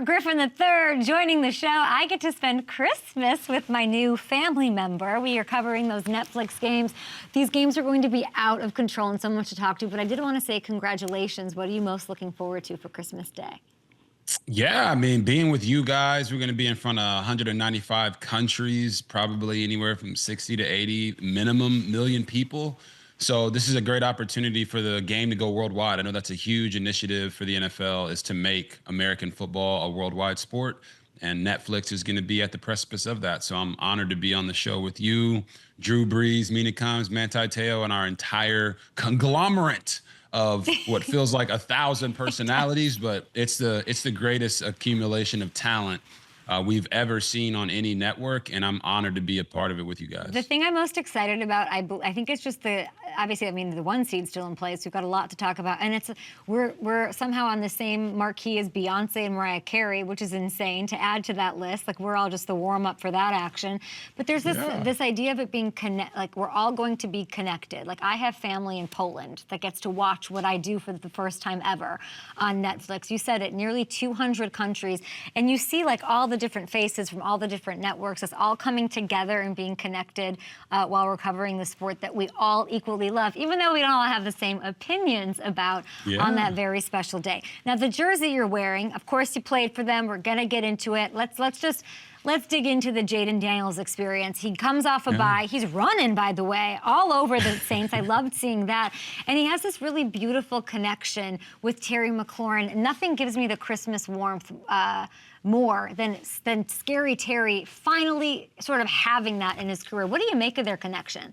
Lamar Griffin III joining the show. I get to spend Christmas with my new family member. We are covering those Netflix games. These games are going to be out of control and so much to talk to, but I did want to say congratulations. What are you most looking forward to for Christmas Day? Yeah, I mean, being with you guys, we're going to be in front of 195 countries, probably anywhere from 60 to 80 minimum million people. So this is a great opportunity for the game to go worldwide. I know that's a huge initiative for the NFL, is to make American football a worldwide sport. And Netflix is going to be at the precipice of that. So I'm honored to be on the show with you, Drew Brees, Mina Kimes, Manti Te'o, and our entire conglomerate of what feels like 1,000 personalities, but it's the greatest accumulation of talent we've ever seen on any network, and I'm honored to be a part of it with you guys. The thing I'm most excited about, I think it's just obviously, I mean, the one seed's still in place. We've got a lot to talk about, and we're somehow on the same marquee as Beyonce and Mariah Carey, which is insane to add to that list. Like, we're all just the warm up for that action. But there's this idea of it being like we're all going to be connected. Like, I have family in Poland that gets to watch what I do for the first time ever on Netflix. You said it, nearly 200 countries, and you see like all the different faces from all the different networks. It's all coming together and being connected while we're covering the sport that we all equally love, even though we don't all have the same opinions about on that very special day. Now, the jersey you're wearing, of course, you played for them. We're gonna get into it. Let's dig into the Jayden Daniels experience. He comes off a bye. He's running, by the way, all over the Saints. I loved seeing that. And he has this really beautiful connection with Terry McLaurin. Nothing gives me the Christmas warmth more than Scary Terry finally sort of having that in his career. What do you make of their connection?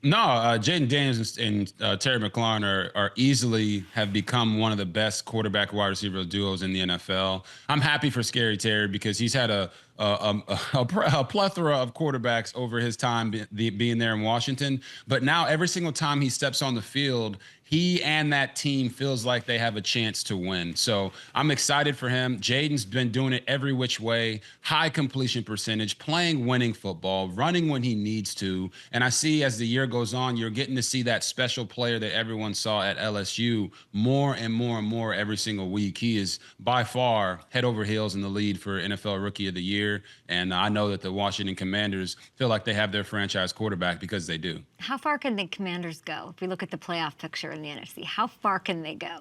No, Jayden Daniels and Terry McLaurin are easily have become one of the best quarterback wide receiver duos in the NFL. I'm happy for Scary Terry because he's had a plethora of quarterbacks over his time being there in Washington. But now every single time he steps on the field, he and that team feels like they have a chance to win. So I'm excited for him. Jayden's been doing it every which way, high completion percentage, playing winning football, running when he needs to. And I see as the year goes on, you're getting to see that special player that everyone saw at LSU more and more and more every single week. He is by far head over heels in the lead for NFL Rookie of the Year. And I know that the Washington Commanders feel like they have their franchise quarterback because they do. How far can the Commanders go? If we look at the playoff picture in the NFC, how far can they go?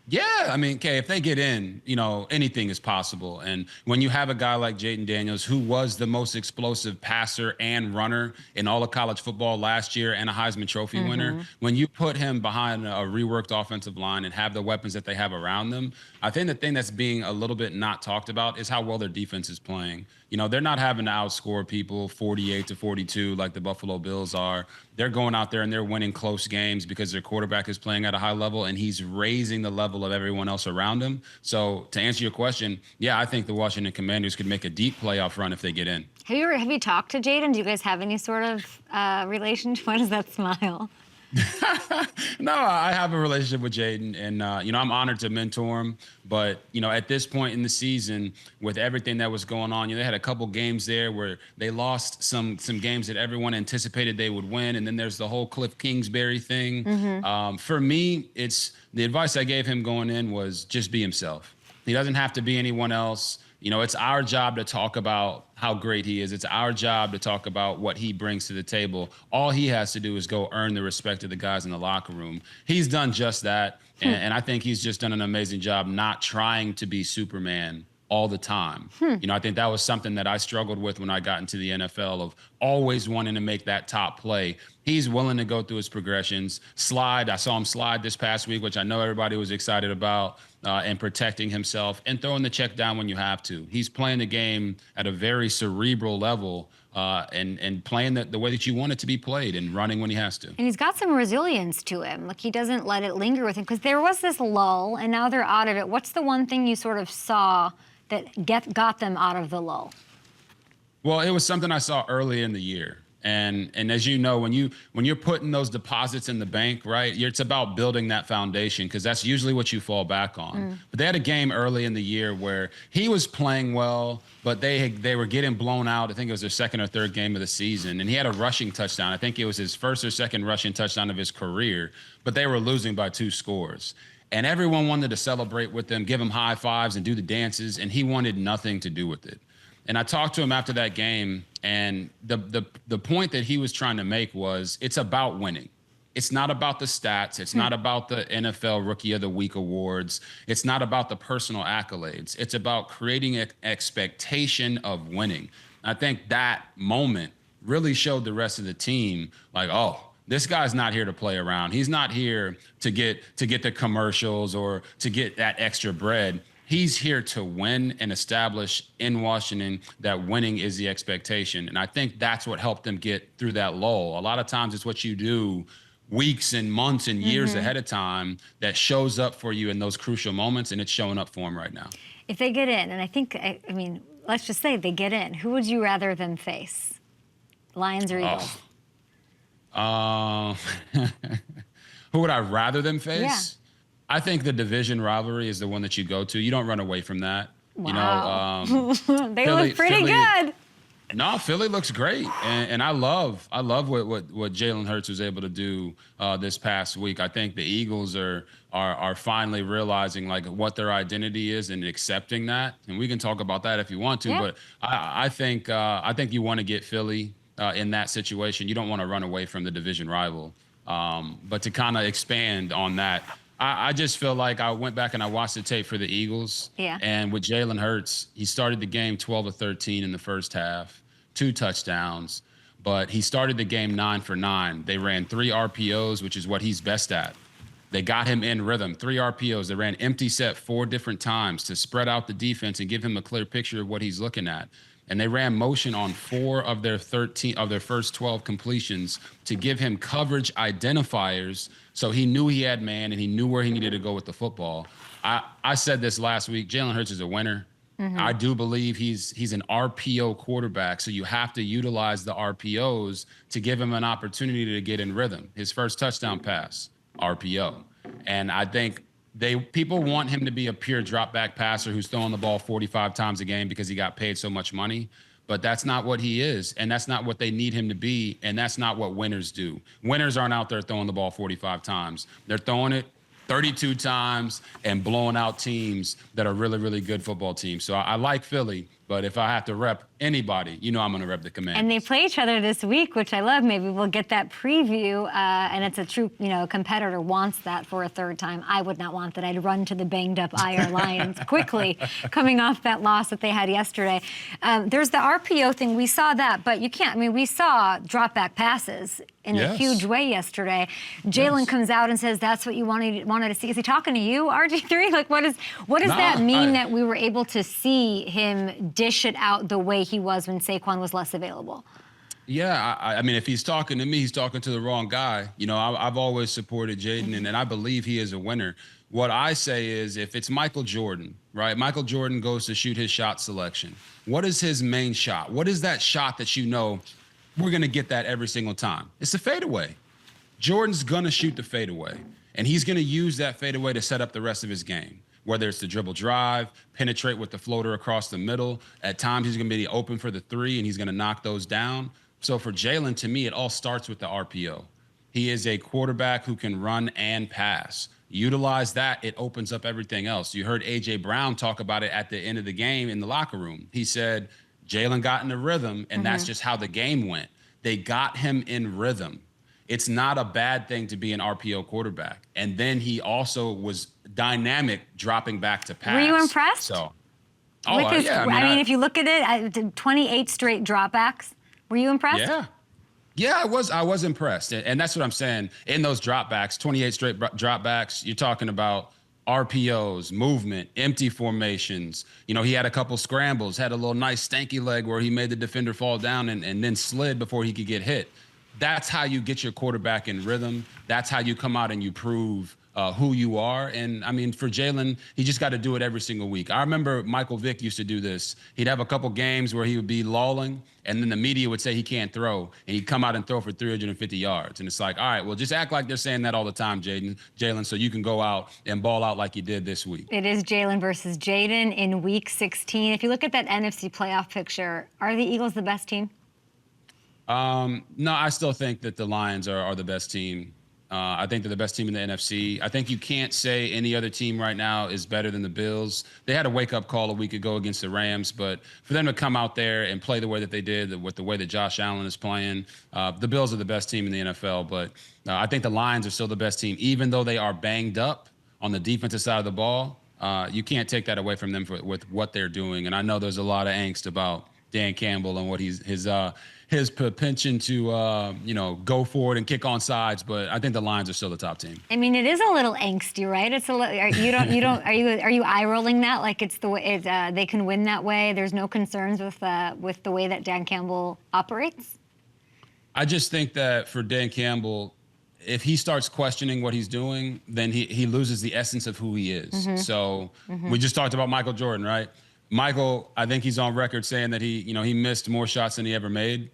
Yeah, I mean, if they get in, you know, anything is possible. And when you have a guy like Jayden Daniels, who was the most explosive passer and runner in all of college football last year and a Heisman Trophy winner, when you put him behind a reworked offensive line and have the weapons that they have around them, I think the thing that's being a little bit not talked about is how well their defense is playing. You know, they're not having to outscore people 48-42 like the Buffalo Bills are. They're going out there and they're winning close games because their quarterback is playing at a high level and he's raising the level of everyone else around him. So to answer your question, yeah, I think the Washington Commanders could make a deep playoff run if they get in. Have you talked to Jayden? Do you guys have any sort of relationship? What is that smile? No, I have a relationship with Jayden, and you know, I'm honored to mentor him. But you know, at this point in the season, with everything that was going on, you know, they had a couple games there where they lost some games that everyone anticipated they would win, and then there's the whole Cliff Kingsbury thing. For me, it's the advice I gave him going in was just be himself. He doesn't have to be anyone else. You know, it's our job to talk about how great he is. It's our job to talk about what he brings to the table. All he has to do is go earn the respect of the guys in the locker room. He's done just that. And I think he's just done an amazing job not trying to be Superman all the time. You know, I think that was something that I struggled with when I got into the NFL, of always wanting to make that top play. He's willing to go through his progressions, slide. I saw him slide this past week, which I know everybody was excited about, and protecting himself and throwing the check down when you have to. He's playing the game at a very cerebral level, and playing the way that you want it to be played and running when he has to. And he's got some resilience to him. Like, he doesn't let it linger with him, because there was this lull and now they're out of it. What's the one thing you sort of saw that got them out of the lull? Well, it was something I saw early in the year. And as you know, when you're putting those deposits in the bank, right, it's about building that foundation, because that's usually what you fall back on. But they had a game early in the year where he was playing well, but they were getting blown out. I think it was their second or third game of the season, and he had a rushing touchdown. I think it was his first or second rushing touchdown of his career, but they were losing by 2 scores. And everyone wanted to celebrate with him, give him high fives and do the dances, and he wanted nothing to do with it. And I talked to him after that game, and the point that he was trying to make was it's about winning. It's not about the stats. It's not about the NFL Rookie of the Week awards. It's not about the personal accolades. It's about creating an expectation of winning. I think that moment really showed the rest of the team, like, oh, this guy's not here to play around. He's not here to get the commercials or to get that extra bread. He's here to win and establish in Washington that winning is the expectation. And I think that's what helped them get through that lull. A lot of times it's what you do weeks and months and years ahead of time that shows up for you in those crucial moments, and it's showing up for him right now. If they get in, and I mean, let's just say they get in, who would you rather them face? Lions or Eagles? Who would I rather them face? Yeah. I think the division rivalry is the one that you go to. You don't run away from that. Wow. You know, they look pretty good. No, Philly looks great, and I love what Jalen Hurts was able to do this past week. I think the Eagles are finally realizing like what their identity is and accepting that. And we can talk about that if you want to, but I think you want to get Philly in that situation. You don't want to run away from the division rival, but to kind of expand on that. I just feel like I went back and I watched the tape for the Eagles. Yeah. And with Jalen Hurts, he started the game 12 of 13 in the first half, 2 touchdowns, but he started the game 9 for 9. They ran 3 RPOs, which is what he's best at. They got him in rhythm, 3 RPOs. They ran empty set 4 different times to spread out the defense and give him a clear picture of what he's looking at. And they ran motion on 4 of their first 12 completions to give him coverage identifiers. So he knew he had man and he knew where he needed to go with the football. I said this last week, Jalen Hurts is a winner. I do believe he's an RPO quarterback. So you have to utilize the RPOs to give him an opportunity to get in rhythm. His first touchdown pass, RPO. And I think people want him to be a pure drop back passer who's throwing the ball 45 times a game because he got paid so much money. But that's not what he is, and that's not what they need him to be, and that's not what winners do. Winners aren't out there throwing the ball 45 times. They're throwing it 32 times and blowing out teams that are really, really good football teams. So I like Philly, but if I have to rep anybody, you know I'm going to rep the Commanders. And they play each other this week, which I love. Maybe we'll get that preview, and it's a true, competitor wants that for a third time. I would not want that. I'd run to the banged-up IR Lions quickly, coming off that loss that they had yesterday. There's the RPO thing. We saw that, but you can't. I mean, we saw drop-back passes in a huge way yesterday. Jalen comes out and says, that's what you wanted to see. Is he talking to you, RG3? Like, what does that mean that we were able to see him dish it out the way he was when Saquon was less available? Yeah, I mean, if he's talking to me, he's talking to the wrong guy. You know, I've always supported Jayden, and I believe he is a winner. What I say is if it's Michael Jordan, right? Michael Jordan goes to shoot his shot selection. What is his main shot? What is that shot that you know we're going to get that every single time? It's a fadeaway. Jordan's going to shoot the fadeaway, and he's going to use that fadeaway to set up the rest of his game. Whether it's the dribble drive, penetrate with the floater across the middle. At times, he's going to be open for the 3, and he's going to knock those down. So for Jalen, to me, it all starts with the RPO. He is a quarterback who can run and pass. Utilize that, it opens up everything else. You heard A.J. Brown talk about it at the end of the game in the locker room. He said Jalen got in the rhythm, and that's just how the game went. They got him in rhythm. It's not a bad thing to be an RPO quarterback. And then he also was dynamic dropping back to pass. Were you impressed? So, yeah. I mean, if you look at it, 28 straight dropbacks. Were you impressed? Yeah, I was impressed. And that's what I'm saying. In those dropbacks, 28 straight dropbacks, you're talking about RPOs, movement, empty formations. You know, he had a couple scrambles, had a little nice stanky leg where he made the defender fall down and then slid before he could get hit. That's how you get your quarterback in rhythm. That's how you come out and you prove who you are. And I mean, for Jalen, he just got to do it every single week. I remember Michael Vick used to do this. He'd have a couple games where he would be lolling, and then the media would say he can't throw, and he'd come out and throw for 350 yards. And it's like, all right, well, just act like they're saying that all the time, Jalen, so you can go out and ball out like you did this week. It is Jalen versus Jayden in Week 16. If you look at that NFC playoff picture, are the Eagles the best team? No, I still think that the Lions are the best team. I think they're the best team in the NFC. I think you can't say any other team right now is better than the Bills. They had a wake-up call a week ago against the Rams, but for them to come out there and play the way that they did, with the way that Josh Allen is playing, the Bills are the best team in the NFL. But I think the Lions are still the best team, even though they are banged up on the defensive side of the ball. You can't take that away from them with what they're doing. And I know there's a lot of angst about Dan Campbell and what his propension to go forward and kick on sides, but I think the Lions are still the top team. I mean, it is a little angsty, right? It's a little. Are you eye rolling that like it's the way they can win that way? There's no concerns with the way that Dan Campbell operates. I just think that for Dan Campbell, if he starts questioning what he's doing, then he loses the essence of who he is. So we just talked about Michael Jordan, right? Michael, I think he's on record saying that he missed more shots than he ever made.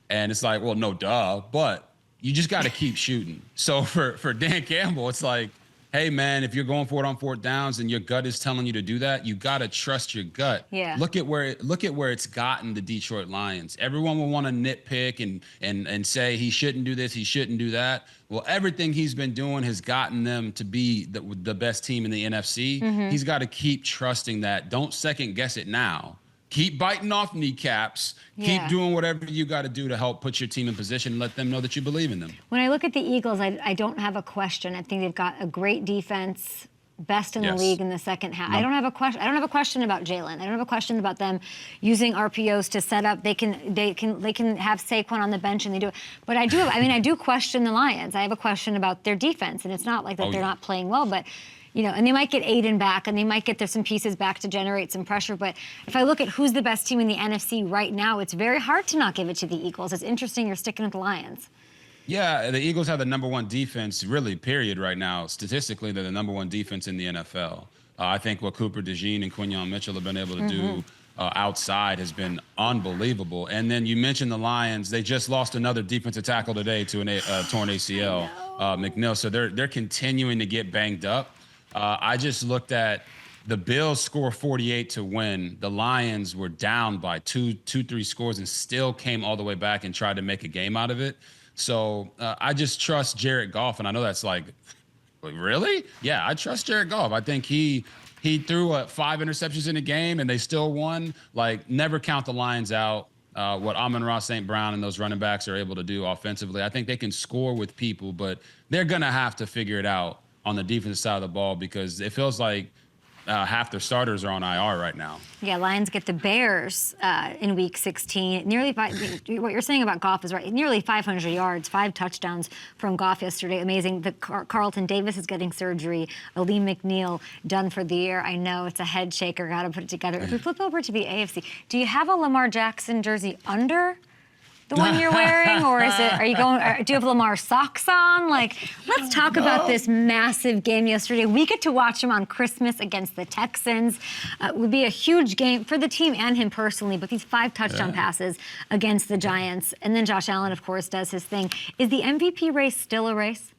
And it's like, well, no, duh, but you just got to keep shooting. So for Dan Campbell, it's like, hey, man, if you're going for it on fourth downs and your gut is telling you to do that, you got to trust your gut. Yeah. Look at where it's gotten the Detroit Lions. Everyone will want to nitpick and say he shouldn't do this, he shouldn't do that. Well, everything he's been doing has gotten them to be the best team in the NFC. He's got to keep trusting that. Don't second guess it now. Keep biting off kneecaps. Keep doing whatever you got to do to help put your team in position and let them know that you believe in them. When I look at the Eagles, I don't have a question. I think they've got a great defense, best in the league in the second half. I don't have a question. I don't have a question about Jalen. I don't have a question about them using RPOs to set up. They can have Saquon on the bench and they do it. But I do question the Lions. I have a question about their defense, and it's not like that they're not playing well, but. And they might get Aiden back, and they might get some pieces back to generate some pressure. But if I look at who's the best team in the NFC right now, it's very hard to not give it to the Eagles. It's interesting you're sticking with the Lions. Yeah, the Eagles have the #1 defense, really, period, right now. Statistically, they're the #1 defense in the NFL. I think what Cooper DeJean and Quinyon Mitchell have been able to do outside has been unbelievable. And then you mentioned the Lions. They just lost another defensive tackle today to a torn ACL, McNeil. So they're continuing to get banged up. I just looked at the Bills score 48 to win. The Lions were down by two, 3 scores and still came all the way back and tried to make a game out of it. So I just trust Jared Goff. And I know that's like, really? Yeah, I trust Jared Goff. I think he threw 5 interceptions in a game and they still won. Like, never count the Lions out. What Amon-Ra St. Brown and those running backs are able to do offensively. I think they can score with people, but they're going to have to figure it out on the defensive side of the ball because it feels like half their starters are on IR right now. Yeah, Lions get the Bears in Week 16. What you're saying about Goff is right. Nearly 500 yards, 5 touchdowns from Goff yesterday. Amazing. Carlton Davis is getting surgery. Aleem McNeil done for the year. I know it's a head shaker. Got to put it together. If we flip over to the AFC, do you have a Lamar Jackson jersey under the one you're wearing, or do you have Lamar socks on? Like, let's talk about this massive game yesterday. We get to watch him on Christmas against the Texans. It would be a huge game for the team and him personally, but these 5 touchdown passes against the Giants. And then Josh Allen, of course, does his thing. Is the MVP race still a race?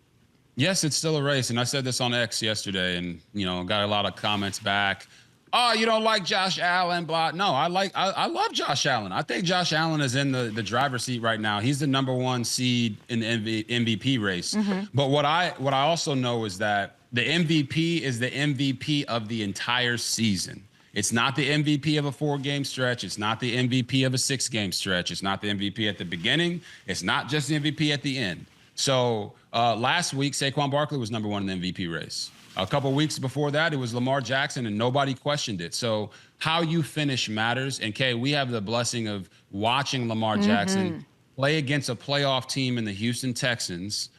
Yes, it's still a race. And I said this on X yesterday and, got a lot of comments back. Oh, you don't like Josh Allen, blah. No, I love Josh Allen. I think Josh Allen is in the driver's seat right now. He's the #1 seed in the MVP race. But what I also know is that the MVP is the MVP of the entire season. It's not the MVP of a 4-game stretch. It's not the MVP of a 6-game stretch. It's not the MVP at the beginning. It's not just the MVP at the end. So last week, Saquon Barkley was #1 in the MVP race. A couple weeks before that, it was Lamar Jackson, and nobody questioned it. So how you finish matters. And, Kay, we have the blessing of watching Lamar Jackson play against a playoff team in the Houston Texans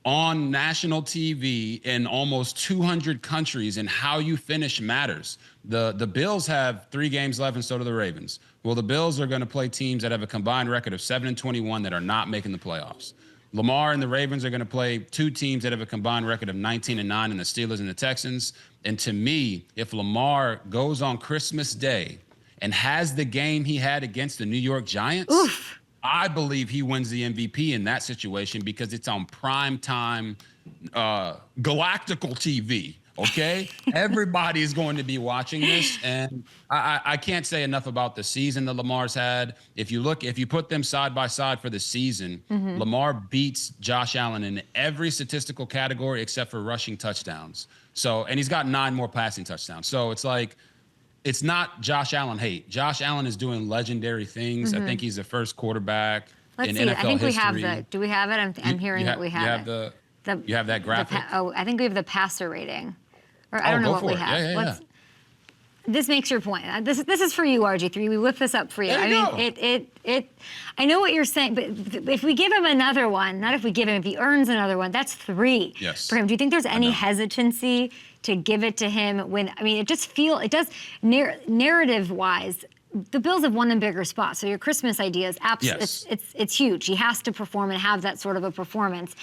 on national TV in almost 200 countries, and how you finish matters. The Bills have 3 games left, and so do the Ravens. Well, the Bills are going to play teams that have a combined record of 7-21 that are not making the playoffs. Lamar and the Ravens are going to play 2 teams that have a combined record of 19-9 in the Steelers and the Texans. And to me, if Lamar goes on Christmas Day and has the game he had against the New York Giants, I believe he wins the MVP in that situation because it's on prime time galactical TV. Okay, everybody is going to be watching this, and I can't say enough about the season that Lamar's had. If you put them side by side for the season, Lamar beats Josh Allen in every statistical category except for rushing touchdowns. So, and he's got 9 more passing touchdowns. So it's like, it's not Josh Allen hate. Josh Allen is doing legendary things. I think he's the first quarterback in NFL I think history. we have the. Do we have it? I'm hearing that we have it. The, you have that graphic? I think we have the passer rating. Or I don't know what we have. Yeah. This makes your point. This is for you, RG3. We whip this up for you. There you go. I know what you're saying, but if we give him another one, not if we give him, if he earns another one, that's 3 for him. Do you think there's any hesitancy to give it to him when, I mean, narrative-wise, the Bills have won in bigger spots. So your Christmas idea is absolutely, it's huge. He has to perform and have that sort of a performance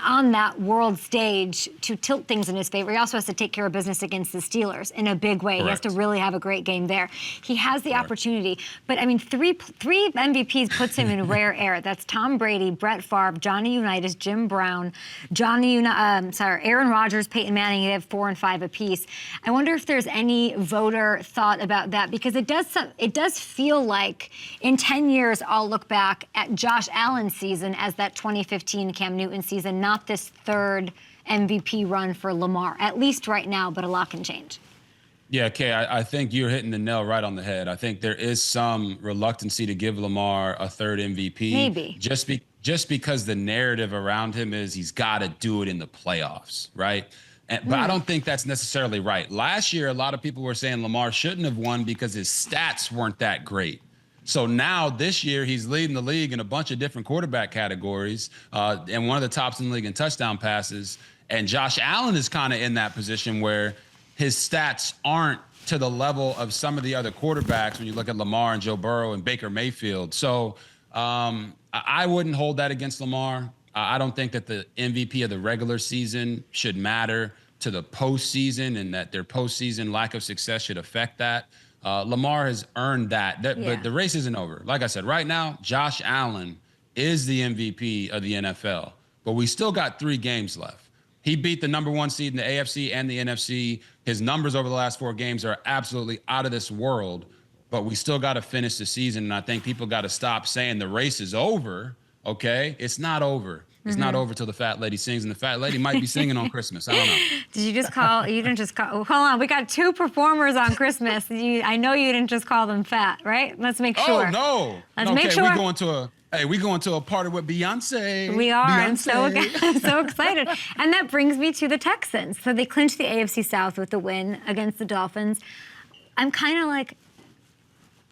on that world stage to tilt things in his favor. He also has to take care of business against the Steelers in a big way. Correct. He has to really have a great game there. He has the opportunity, but I mean, three MVPs puts him in rare air. That's Tom Brady, Brett Favre, Johnny Unitas, Jim Brown, Aaron Rodgers, Peyton Manning. They have 4 and 5 apiece. I wonder if there's any voter thought about that, because it does feel like in 10 years I'll look back at Josh Allen's season as that 2015 Cam Newton season, not this third MVP run for Lamar, at least right now, but a lot can change. Yeah, Kay, I think you're hitting the nail right on the head. I think there is some reluctancy to give Lamar a third MVP. Maybe. Just because the narrative around him is he's got to do it in the playoffs, right? But I don't think that's necessarily right. Last year, a lot of people were saying Lamar shouldn't have won because his stats weren't that great. So now this year he's leading the league in a bunch of different quarterback categories, and one of the tops in the league in touchdown passes. And Josh Allen is kind of in that position where his stats aren't to the level of some of the other quarterbacks when you look at Lamar and Joe Burrow and Baker Mayfield. So I wouldn't hold that against Lamar. I don't think that the MVP of the regular season should matter to the postseason, and that their postseason lack of success should affect that. Lamar has earned that. But the race isn't over. Like I said, right now, Josh Allen is the MVP of the NFL, but we still got 3 games left. He beat the #1 seed in the AFC and the NFC. His numbers over the last 4 games are absolutely out of this world, but we still got to finish the season. And I think people got to stop saying the race is over. Okay, it's not over. It's not over till the fat lady sings, and the fat lady might be singing on Christmas. I don't know. Did you just call? You didn't just call. Hold on, we got 2 performers on Christmas. I know you didn't just call them fat, right? Let's make sure. Oh no. Let's make sure. We going to a party with Beyonce. We are. Beyonce. I'm so excited. And that brings me to the Texans. So they clinched the AFC South with the win against the Dolphins. I'm kind of like,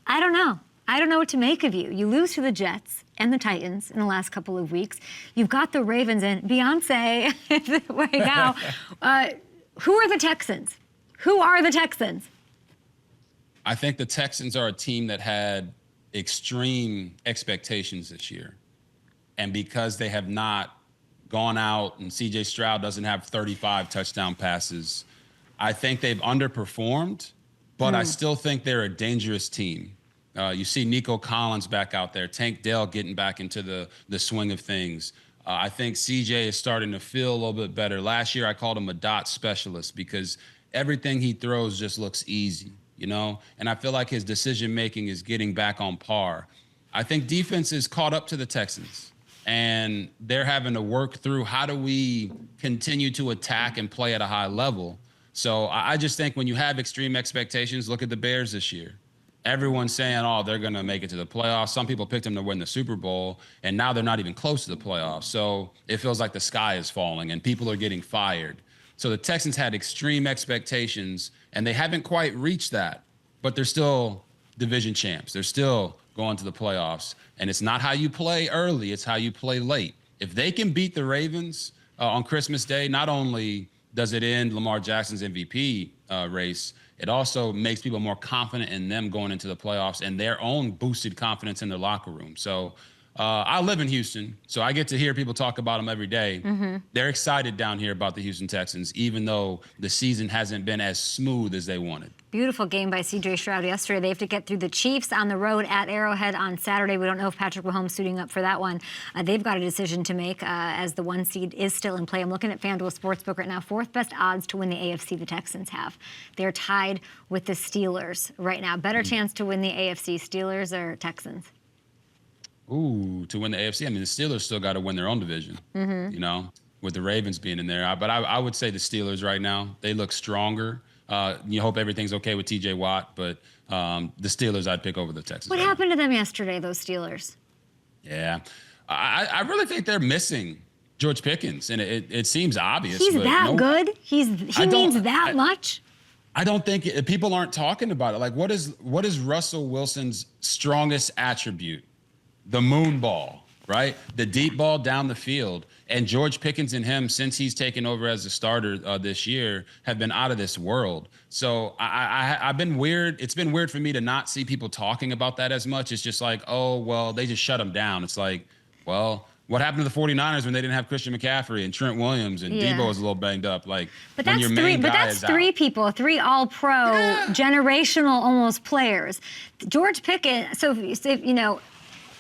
I don't know. I don't know what to make of you. You lose to the Jets and the Titans in the last couple of weeks. You've got the Ravens and Beyonce right now. Who are the Texans? Who are the Texans? I think the Texans are a team that had extreme expectations this year. And because they have not gone out and CJ Stroud doesn't have 35 touchdown passes, I think they've underperformed, but I still think they're a dangerous team. You see Nico Collins back out there, Tank Dell getting back into the swing of things. I think CJ is starting to feel a little bit better. Last year, I called him a dot specialist because everything he throws just looks easy, you know? And I feel like his decision-making is getting back on par. I think defense is caught up to the Texans, and they're having to work through how do we continue to attack and play at a high level. So I just think when you have extreme expectations, look at the Bears this year. Everyone's saying, oh, they're going to make it to the playoffs. Some people picked them to win the Super Bowl, and now they're not even close to the playoffs. So it feels like the sky is falling and people are getting fired. So the Texans had extreme expectations, and they haven't quite reached that, but they're still division champs. They're still going to the playoffs. And it's not how you play early, it's how you play late. If they can beat the Ravens on Christmas Day, not only does it end Lamar Jackson's MVP race, it also makes people more confident in them going into the playoffs and their own boosted confidence in their locker room. So I live in Houston, so I get to hear people talk about them every day. They're excited down here about the Houston Texans, even though the season hasn't been as smooth as they wanted. Beautiful game by C.J. Stroud yesterday. They have to get through the Chiefs on the road at Arrowhead on Saturday. We don't know if Patrick Mahomes suiting up for that one. They've got a decision to make as the 1 seed is still in play. I'm looking at FanDuel Sportsbook right now. 4th best odds to win the AFC the Texans have. They're tied with the Steelers right now. Better chance to win the AFC, Steelers or Texans? Ooh, to win the AFC. I mean, the Steelers still got to win their own division, you know, with the Ravens being in there. But I would say the Steelers right now. They look stronger. You hope everything's okay with T.J. Watt, but the Steelers I'd pick over the Texans. What happened to them yesterday, those Steelers? Yeah, I really think they're missing George Pickens, and it seems obvious. He's but that good? He means that much? I don't think people aren't talking about it. Like, what is Russell Wilson's strongest attribute? The moon ball, right? The deep ball down the field. And George Pickens and him, since he's taken over as a starter this year, have been out of this world. So I've been weird. It's been weird for me to not see people talking about that as much. It's just like, oh, well, they just shut him down. It's like, well, what happened to the 49ers when they didn't have Christian McCaffrey and Trent Williams and Debo was a little banged up? Like, but that's three people, 3 all-pro, generational almost players. George Pickens, so if you know,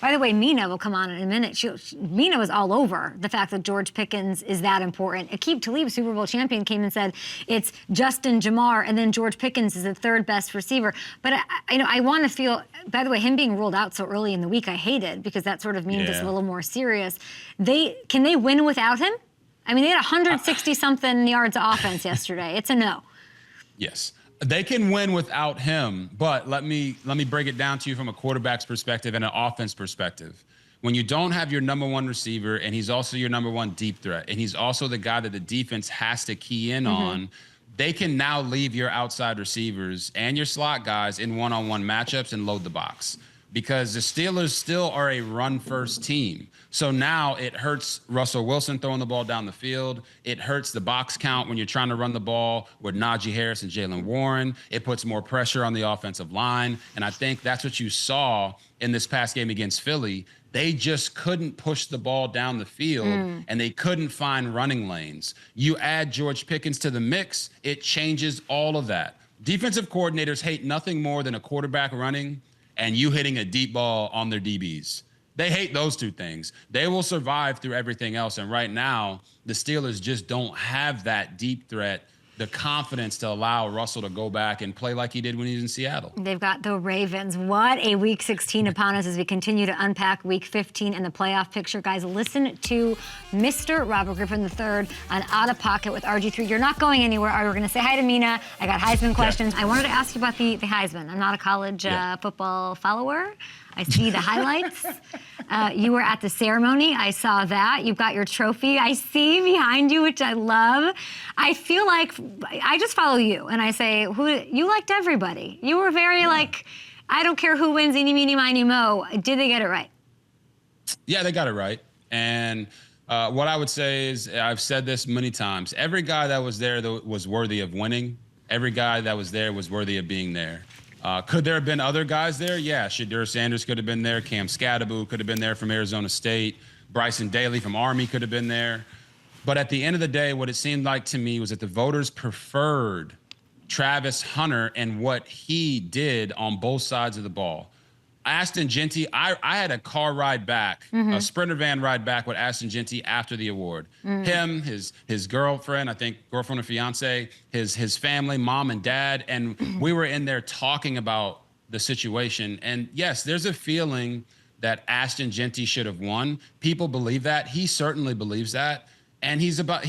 by the way, Mina will come on in a minute. Mina was all over the fact that George Pickens is that important. Aqib Talib, Super Bowl champion, came and said it's Justin Jamar, and then George Pickens is the 3rd best receiver. But I want to feel. By the way, him being ruled out so early in the week, I hated because that sort of means it's a little more serious. Can they win without him? I mean, they had 160 something yards of offense yesterday. It's a no. Yes. They can win without him, but let me break it down to you from a quarterback's perspective and an offense perspective. When you don't have your number 1 receiver, and he's also your number 1 deep threat, and he's also the guy that the defense has to key in on, they can now leave your outside receivers and your slot guys in one-on-one matchups and load the box. Because the Steelers still are a run-first team. So now it hurts Russell Wilson throwing the ball down the field. It hurts the box count when you're trying to run the ball with Najee Harris and Jalen Warren. It puts more pressure on the offensive line. And I think that's what you saw in this past game against Philly. They just couldn't push the ball down the field, and they couldn't find running lanes. You add George Pickens to the mix, it changes all of that. Defensive coordinators hate nothing more than a quarterback running and you hitting a deep ball on their DBs. They hate those 2 things. They will survive through everything else. And right now, the Steelers just don't have that deep threat, the confidence to allow Russell to go back and play like he did when he was in Seattle. They've got the Ravens. What a Week 16 upon us as we continue to unpack Week 15 and the playoff picture. Guys, listen to Mr. Robert Griffin III on Out of Pocket with RG3. You're not going anywhere. We're going to say hi to Mina. I got Heisman questions. I wanted to ask you about the Heisman. I'm not a college football follower. I see the highlights. You were at the ceremony. I saw that. You've got your trophy. I see behind you, which I love. I feel like I just follow you, and I say, you liked everybody. You were very like, I don't care who wins, eeny, meeny, miny, mo. Did they get it right? Yeah, they got it right. And what I would say is, I've said this many times, every guy that was there was worthy of winning. Every guy that was there was worthy of being there. Could there have been other guys there? Yeah, Shadur Sanders could have been there. Cam Scadaboo could have been there from Arizona State. Bryson Daly from Army could have been there. But at the end of the day, what it seemed like to me was that the voters preferred Travis Hunter and what he did on both sides of the ball. Aston Genty, I had a car ride back, a Sprinter van ride back with Aston Genty after the award. Him, his girlfriend, I think girlfriend or fiance, his family, mom and dad, and we were in there talking about the situation. And yes, there's a feeling that Aston Genty should have won. People believe that. He certainly believes that. And he's about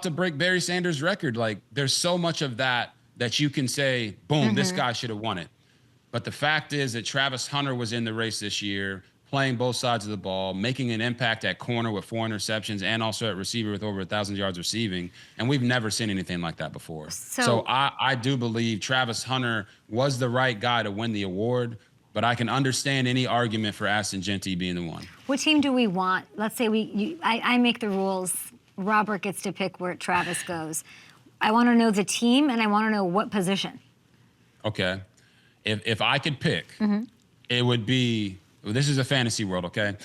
to break Barry Sanders' record. Like, there's so much of that you can say, boom, this guy should have won it. But the fact is that Travis Hunter was in the race this year, playing both sides of the ball, making an impact at corner with 4 interceptions and also at receiver with over 1,000 yards receiving. And we've never seen anything like that before. So I do believe Travis Hunter was the right guy to win the award, but I can understand any argument for Aston Genty being the one. What team do we want? Let's say I make the rules. Robert gets to pick where Travis goes. I want to know the team, and I want to know what position. Okay. If I could pick, it would be, this is a fantasy world, okay?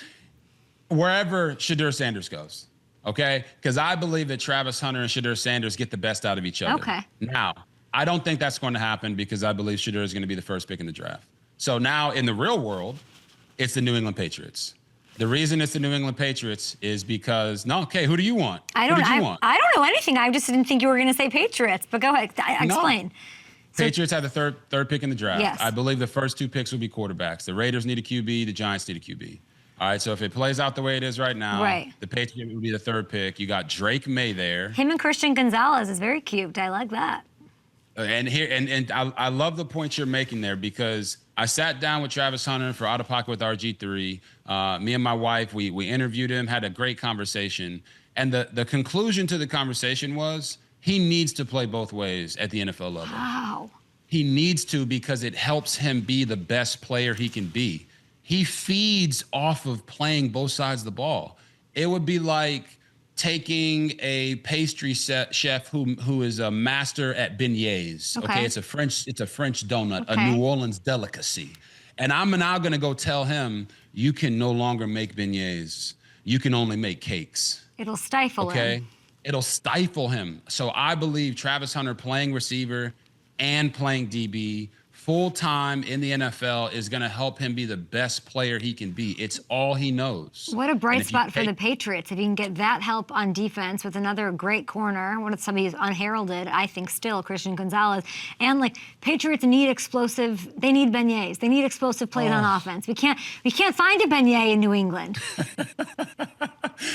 wherever Shedeur Sanders goes. Okay? Because I believe that Travis Hunter and Shedeur Sanders get the best out of each other. Okay. Now, I don't think that's going to happen because I believe Shedeur is going to be the first pick in the draft. So now in the real world, it's the New England Patriots. The reason it's the New England Patriots is because, who do you want? I don't know anything. I just didn't think you were going to say Patriots, but go ahead. Explain. No. Patriots had the third pick in the draft. Yes. I believe the first 2 picks will be quarterbacks. The Raiders need a QB. The Giants need a QB. All right, so if it plays out the way it is right now, the Patriots would be the 3rd pick. You got Drake May there. Him and Christian Gonzalez is very cute. I like that. And I love the point you're making there because I sat down with Travis Hunter for Out of Pocket with RG3. Me and my wife, we interviewed him, had a great conversation. And the conclusion to the conversation was he needs to play both ways at the NFL level. Wow. He needs to because it helps him be the best player he can be. He feeds off of playing both sides of the ball. It would be like taking a pastry chef who is a master at beignets. Okay, it's a French donut, a New Orleans delicacy. And I'm now going to go tell him, you can no longer make beignets. You can only make cakes. It'll stifle him. It'll stifle him. So I believe Travis Hunter playing receiver and playing DB full-time in the NFL is going to help him be the best player he can be. It's all he knows. What a bright spot for the Patriots. If you can get that help on defense with another great corner, somebody who's unheralded, I think still, Christian Gonzalez. And Patriots need explosive, they need beignets. They need explosive plays on offense. We can't find a beignet in New England.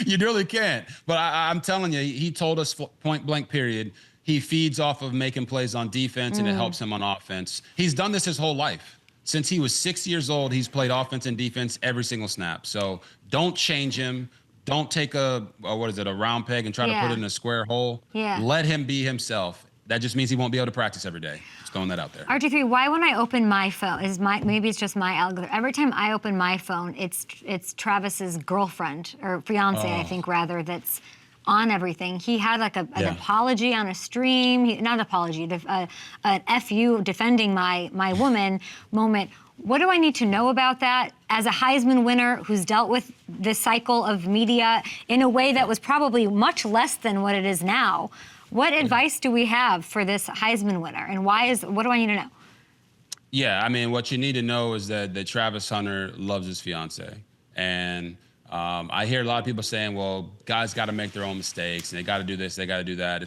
You really can't. But I'm telling you, he told us point blank period, he feeds off of making plays on defense, and it helps him on offense. He's done this his whole life. Since he was 6 years old, he's played offense and defense every single snap. So don't change him. Don't take a round peg and try to put it in a square hole. Yeah. Let him be himself. That just means he won't be able to practice every day. Just throwing that out there. RG3, why when I open my phone, maybe it's just my algorithm. Every time I open my phone, it's Travis's girlfriend, or fiance, I think, rather, that's on everything. He had an apology on a stream, not an apology, an FU defending my woman moment. What do I need to know about that as a Heisman winner who's dealt with this cycle of media in a way that was probably much less than what it is now? What advice do we have for this Heisman winner, and what do I need to know? Yeah, I mean, what you need to know is that Travis Hunter loves his fiance, and I hear a lot of people saying, well, guys got to make their own mistakes and they got to do this, they got to do that.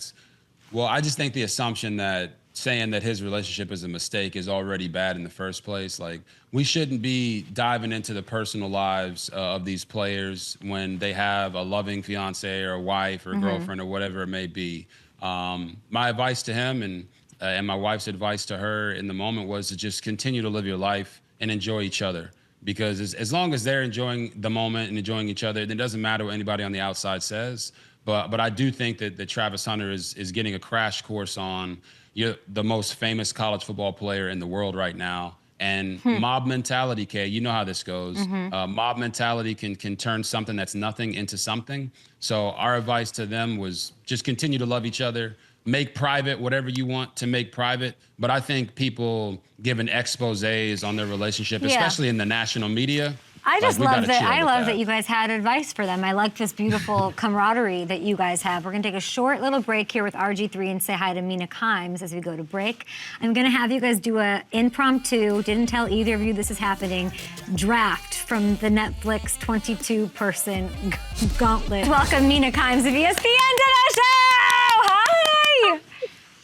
I just think the assumption that saying that his relationship is a mistake is already bad in the first place. We shouldn't be diving into the personal lives of these players when they have a loving fiance or a wife or a girlfriend or whatever it may be. My advice to him and my wife's advice to her in the moment was to just continue to live your life and enjoy each other. Because as long as they're enjoying the moment and enjoying each other, it doesn't matter what anybody on the outside says. But I do think that Travis Hunter is getting a crash course on the most famous college football player in the world right now. And mob mentality, Kay, you know how this goes. Mob mentality can turn something that's nothing into something. So our advice to them was just continue to love each other. Make private whatever you want to make private. But I think people giving exposés on their relationship, especially in the national media. I just love that. I love that you guys had advice for them. I like this beautiful camaraderie that you guys have. We're going to take a short little break here with RG3 and say hi to Mina Kimes as we go to break. I'm going to have you guys do a impromptu, didn't tell either of you this is happening, draft from the Netflix 22-person gauntlet. Welcome Mina Kimes of ESPN to the show! Hi!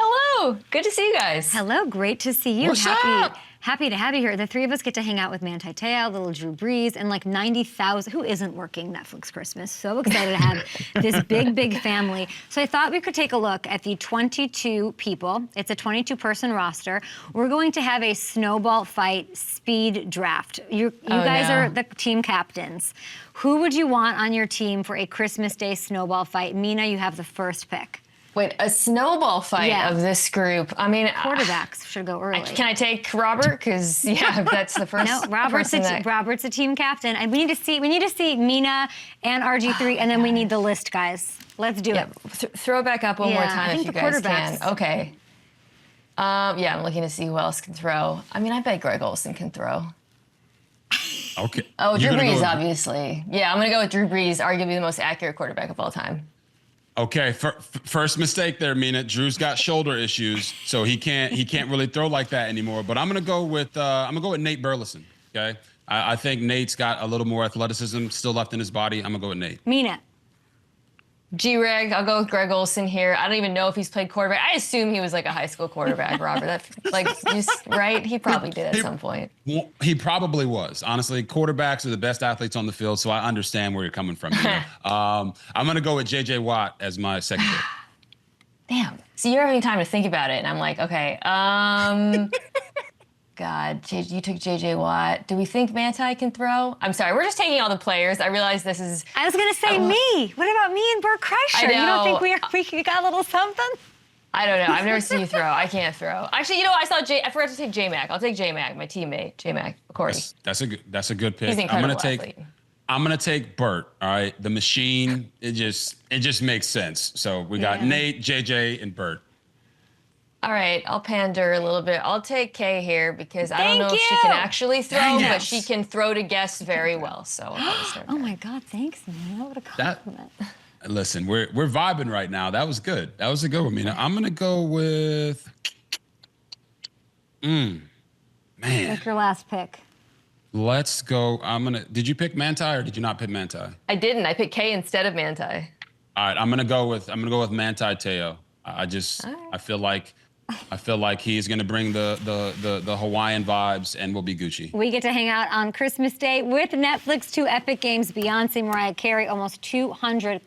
Hello. Good to see you guys. Hello. Great to see you. What's up? Happy to have you here. The three of us get to hang out with Manti Te'o, little Drew Brees, and 90,000, who isn't working Netflix Christmas? So excited to have this big family. So I thought we could take a look at the 22 people. It's a 22-person roster. We're going to have a snowball fight speed draft. You guys are the team captains. Who would you want on your team for a Christmas Day snowball fight? Mina, you have the first pick. Wait, a snowball fight of this group. I mean, quarterbacks should go early. Can I take Robert? Because that's the first. No, Robert's a team captain, and we need to see Mina and RG3, and then we need the list, guys. Let's do it. Throw it back up one more time if you guys can. Okay. I'm looking to see who else can throw. I mean, I bet Greg Olsen can throw. Okay. Oh, Drew You're gonna go Brees, with- obviously. Yeah, I'm going to go with Drew Brees, arguably the most accurate quarterback of all time. Okay, first mistake there, Mina. Drew's got shoulder issues, so he can't really throw like that anymore. But I'm gonna go with Nate Burleson. Okay, I think Nate's got a little more athleticism still left in his body. I'm gonna go with Nate. Mina. G-Reg, I'll go with Greg Olson here. I don't even know if he's played quarterback. I assume he was like a high school quarterback, Robert. That's like, just, right? He probably did at some point. Well, he probably was. Honestly, quarterbacks are the best athletes on the field, so I understand where you're coming from. I'm going to go with J.J. Watt as my second pick. Damn. So you're having time to think about it, and I'm like, okay, God, you took J.J. Watt. Do we think Manti can throw? I'm sorry, we're just taking all the players. I realize this is... I was going to say me. What about me and Bert Kreischer? You don't think we got a little something? I don't know. I've never seen you throw. I can't throw. Actually, you know what? I forgot to take J-Mac. I'll take J-Mac, my teammate, J-Mac, Corey. That's a good pick. He's an incredible athlete. I'm gonna take Bert. All right, the machine. It just makes sense. So we got Nate, JJ, and Bert. All right, I'll pander a little bit. I'll take Kay here because I don't know if she can actually throw, but she can throw to guests very well. So I'll start oh my God, thanks, man. What a compliment. Listen, we're vibing right now. That was good. That was a good one, Mina. I'm gonna go with man. Make your last pick. Let's go. Did you pick Manti or did you not pick Manti? I didn't. I picked Kay instead of Manti. All right, I'm gonna go with Manti Te'o. I feel like he's gonna bring the Hawaiian vibes and we'll be Gucci. We get to hang out on Christmas Day with Netflix, 2 epic games, Beyonce, Mariah Carey, almost 200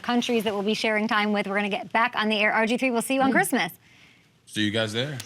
countries that we'll be sharing time with. We're gonna get back on the air. RG3, we'll see you on Christmas. See you guys there.